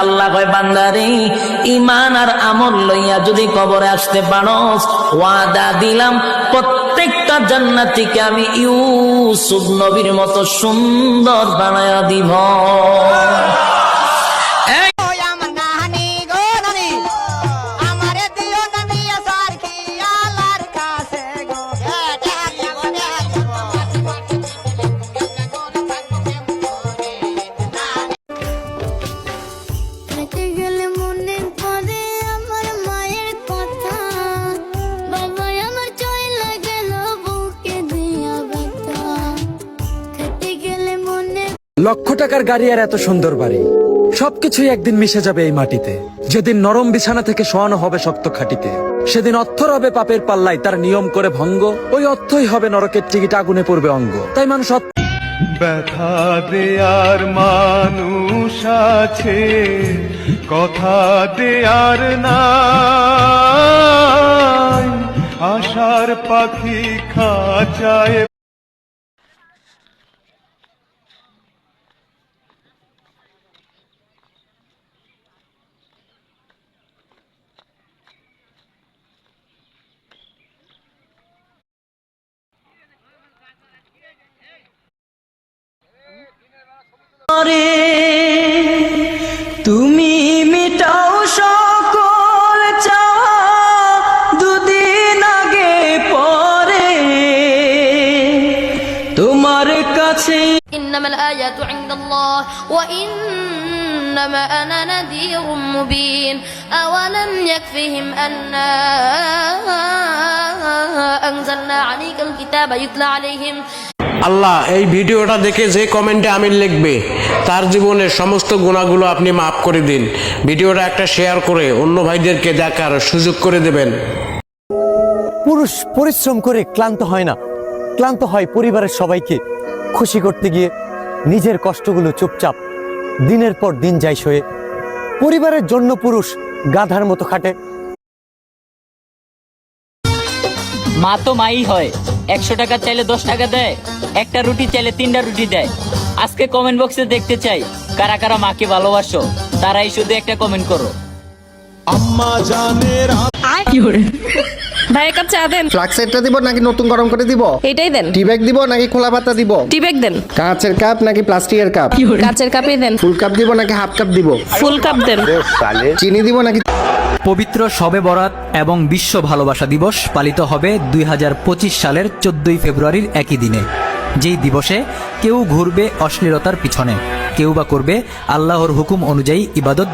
আল্লাহ কয় বান্দারে ঈমান আর আমল লইয়া যদি কবরে আসতে পারোস, ওয়াদা দিলাম প্রত্যেকটা জান্নাতীকে আমি ইউসুফ নবীর মতো সুন্দর বানায়া দিব। লক্ষ টাকার গাড়ি আর এত সুন্দর বাড়ি, সবকিছুই একদিন মিশে যাবে এই মাটিতে। যেদিন নরম বিছানা থেকে শোয়ানো হবে শক্ত খাটিতে, সেদিন অর্থ হবে পাপের পাল্লায় তার নিয়ম করে ভঙ্গ। ওই অর্থই হবে নরকের টিকিট, আগুনে পড়বে অঙ্গ। তাই মানুষ ব্যথা দেয়ার মানুষ আছে, কথা দেয়ার নাই, আশার পাখি খাঁচায়। তুমি মিটাও সকল চাওয়া দুদিন আগে পরে তোমার কাছে। ইন্নামাল আয়াতু ইনদাল্লাহ ওয়া ইন্নামা আনা নাযীরুম মুবিন আওয়ালাম ইয়াকফিহিম আন্না আনজালনা আলাইকাল কিতাবা ইউতলা আলাইহিম। আল্লাহ এই ভিডিওটা দেখে যে কমেন্টে আমিন লিখবে তার জীবনের সমস্ত গুনাহগুলো আপনি মাফ করে দিন। ভিডিওটা একটা শেয়ার করে অন্য ভাইদেরকে দেখার সুযোগ করে দেবেন। পুরুষ পরিশ্রম করে ক্লান্ত হয় না, ক্লান্ত হয় পরিবারের সবাইকে খুশি করতে গিয়ে। নিজের কষ্টগুলো চুপচাপ দিনের পর দিন যায় সয়ে। পরিবারের জন্য পুরুষ গাধার মতো খাটে। মা তো মাই হয়, 100 টাকা চাইলে 10 টাকা দেয়, একটা রুটি চাইলে 3টা রুটি দেয়। আজকে কমেন্ট বক্সে দেখতে চাই কারা কারা মাকে ভালোবাসো, তারাই শুধু একটা কমেন্ট করো। আম্মা জানের ভাই এক কাপ চা দেন। ফ্লাক্সেরটা দিব নাকি নতুন গরম করে দিব? এটাই দেন। টি ব্যাগ দিব নাকি খোলা পাতা দিব? টি ব্যাগ দেন। কাঁচের কাপ নাকি প্লাস্টিকের কাপ? কাঁচের কাপই দেন। ফুল কাপ দিব নাকি হাফ কাপ দিব? ফুল কাপ দেন। চিনি দিব নাকি? পবিত্র শবে বরাত এবং বিশ্ব ভালোবাসা দিবস পালিত হবে 2025 সালের 14ই ফেব্রুয়ারির একই দিনে, যেই দিবসে কেউ ঘুরবে অশ্লীলতার পিছনে, কেউ বা করবে আল্লাহর হুকুম অনুযায়ী ইবাদত।